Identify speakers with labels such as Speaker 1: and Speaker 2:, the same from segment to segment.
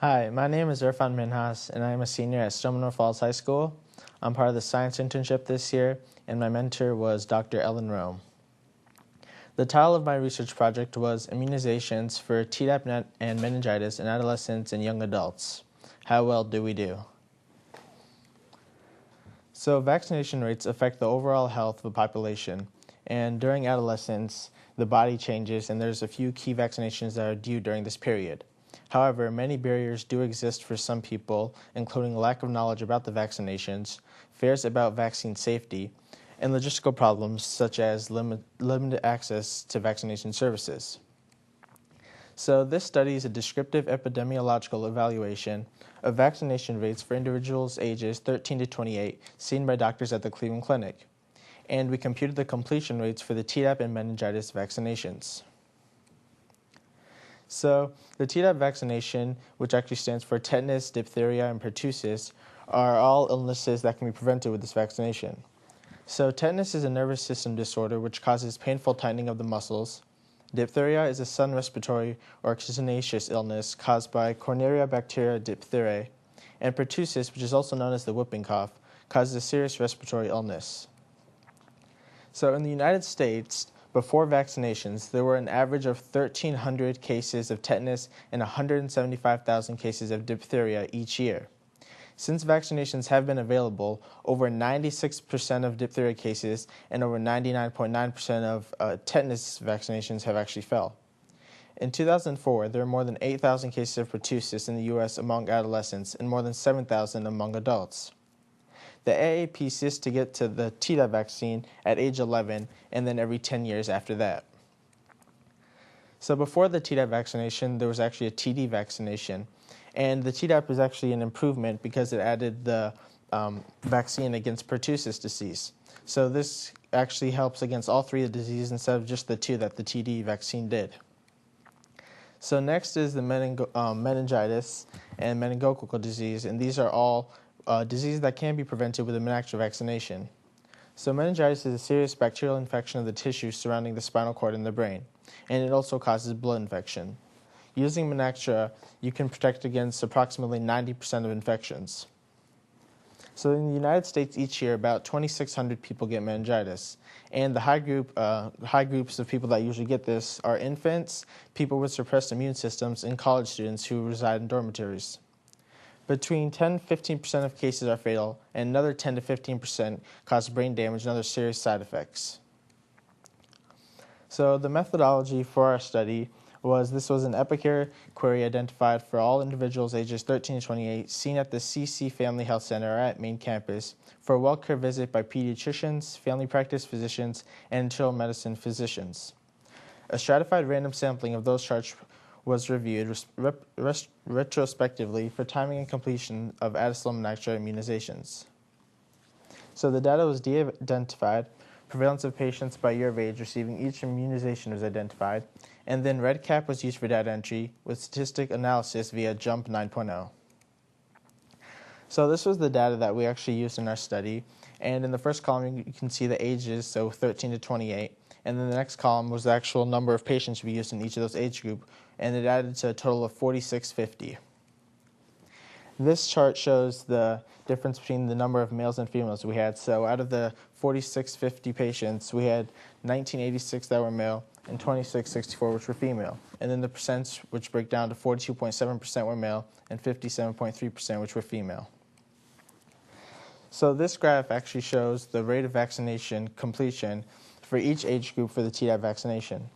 Speaker 1: Hi, my name is Irfan Minhas, and I am a senior at Seminole Falls High School. I'm part of the science internship this year, and my mentor was Dr. Ellen Rome. The title of my research project was Immunizations for Tdap and Meningitis in Adolescents and Young Adults. How well do we do? So vaccination rates affect the overall health of a population, and during adolescence, the body changes, and there's a few key vaccinations that are due during this period. However, many barriers do exist for some people, including lack of knowledge about the vaccinations, fears about vaccine safety, and logistical problems such as limited access to vaccination services. So this study is a descriptive epidemiological evaluation of vaccination rates for individuals ages 13 to 28 seen by doctors at the Cleveland Clinic. And we computed the completion rates for the Tdap and meningitis vaccinations. So the Tdap vaccination, which actually stands for tetanus, diphtheria, and pertussis, are all illnesses that can be prevented with this vaccination. So tetanus is a nervous system disorder which causes painful tightening of the muscles. Diphtheria is a sudden respiratory or exogenous illness caused by Corneria bacteria diphtheriae, and pertussis, which is also known as the whooping cough, causes a serious respiratory illness. So in the United States, before vaccinations, there were an average of 1,300 cases of tetanus and 175,000 cases of diphtheria each year. Since vaccinations have been available, over 96% of diphtheria cases and over 99.9% of tetanus vaccinations have actually failed. In 2004, there were more than 8,000 cases of pertussis in the U.S. among adolescents and more than 7,000 among adults. The AAP seeks to get to the Tdap vaccine at age 11 and then every 10 years after that. So before the Tdap vaccination, there was actually a TD vaccination. And the Tdap is actually an improvement because it added the vaccine against pertussis disease. So this actually helps against all three of the diseases instead of just the two that the TD vaccine did. So next is the meningitis and meningococcal disease, and these are all diseases that can be prevented with a meningitis vaccination. So meningitis is a serious bacterial infection of the tissues surrounding the spinal cord and the brain, and it also causes blood infection. Using Menactra, you can protect against approximately 90% of infections. So in the United States each year, about 2,600 people get meningitis. And the high groups of people that usually get this are infants, people with suppressed immune systems, and college students who reside in dormitories. Between 10 to 15% of cases are fatal, and another 10 to 15% cause brain damage and other serious side effects. So the methodology for our study was an EpiCare query identified for all individuals ages 13 to 28 seen at the CC Family Health Center or at main campus for a well-care visit by pediatricians, family practice physicians, and internal medicine physicians. A stratified random sampling of those charts was reviewed retrospectively for timing and completion of Adacillum meningitis immunizations. So the data was de-identified, prevalence of patients by year of age receiving each immunization was identified, and then REDCap was used for data entry with statistic analysis via JUMP 9.0. So this was the data that we actually used in our study, and in the first column you can see the ages, so 13 to 28, and then the next column was the actual number of patients we used in each of those age group, and it added to a total of 4,650. This chart shows the difference between the number of males and females we had. So out of the 4,650 patients, we had 1,986 that were male and 2,664 which were female. And then the percents, which break down to 42.7% were male and 57.3% which were female. So this graph actually shows the rate of vaccination completion for each age group for the Tdap vaccination.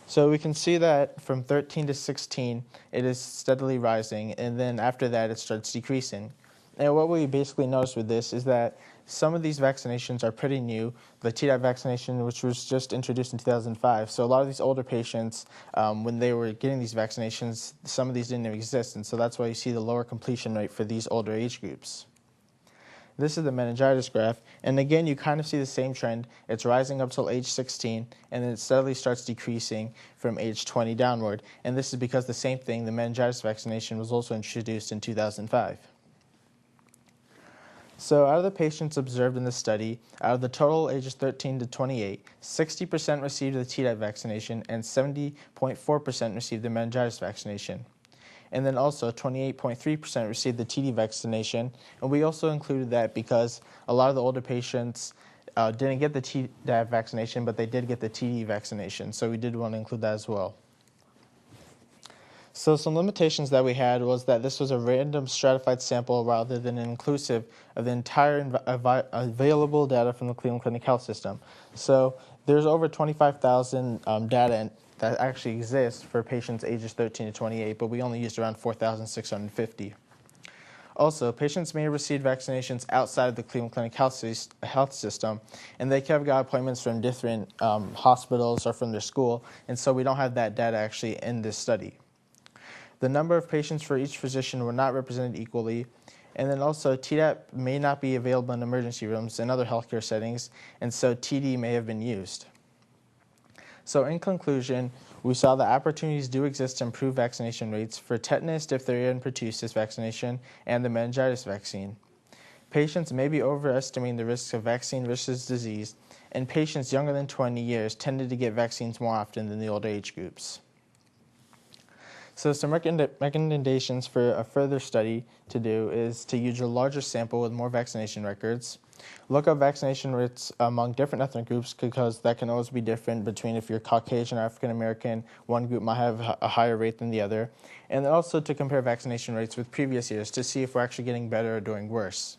Speaker 1: So we can see that from 13 to 16, it is steadily rising, and then after that, it starts decreasing. And what we basically noticed with this is that some of these vaccinations are pretty new. The Tdap vaccination, which was just introduced in 2005, so a lot of these older patients, when they were getting these vaccinations, some of these didn't even exist, and so that's why you see the lower completion rate for these older age groups. This is the meningitis graph, and again you kind of see the same trend. It's rising up till age 16, and then it steadily starts decreasing from age 20 downward, and this is because the same thing, the meningitis vaccination, was also introduced in 2005. So out of the patients observed in this study, out of the total ages 13 to 28, 60% received the Tdap vaccination and 70.4% received the meningitis vaccination. and then also 28.3% received the TD vaccination. And we also included that because a lot of the older patients didn't get the Tdap vaccination, but they did get the TD vaccination. So we did want to include that as well. So some limitations that we had was that this was a random stratified sample rather than inclusive of the entire available data from the Cleveland Clinic Health System. So there's over 25,000 data that actually exists for patients ages 13 to 28, but we only used around 4,650. Also, patients may have received vaccinations outside of the Cleveland Clinic Health System, and they could have got appointments from different hospitals or from their school, and so we don't have that data actually in this study. The number of patients for each physician were not represented equally, and then also Tdap may not be available in emergency rooms and other healthcare settings, and so TD may have been used. So in conclusion, we saw that opportunities do exist to improve vaccination rates for tetanus, diphtheria, and pertussis vaccination and the meningitis vaccine. Patients may be overestimating the risks of vaccine versus disease, and patients younger than 20 years tended to get vaccines more often than the older age groups. So some recommendations for a further study to do is to use a larger sample with more vaccination records. Look up vaccination rates among different ethnic groups because that can always be different between if you're Caucasian or African American. One group might have a higher rate than the other. And also to compare vaccination rates with previous years to see if we're actually getting better or doing worse.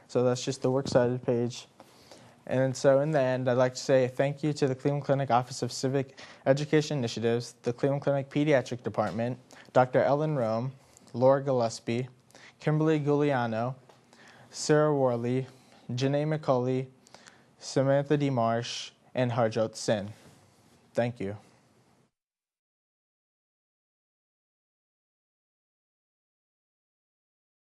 Speaker 1: So that's just the works cited page. And so in the end, I'd like to say thank you to the Cleveland Clinic Office of Civic Education Initiatives, the Cleveland Clinic Pediatric Department, Dr. Ellen Rome, Laura Gillespie, Kimberly Giuliano, Sarah Worley, Janae McCauley, Samantha DeMarsh, and Harjot Sin. Thank you.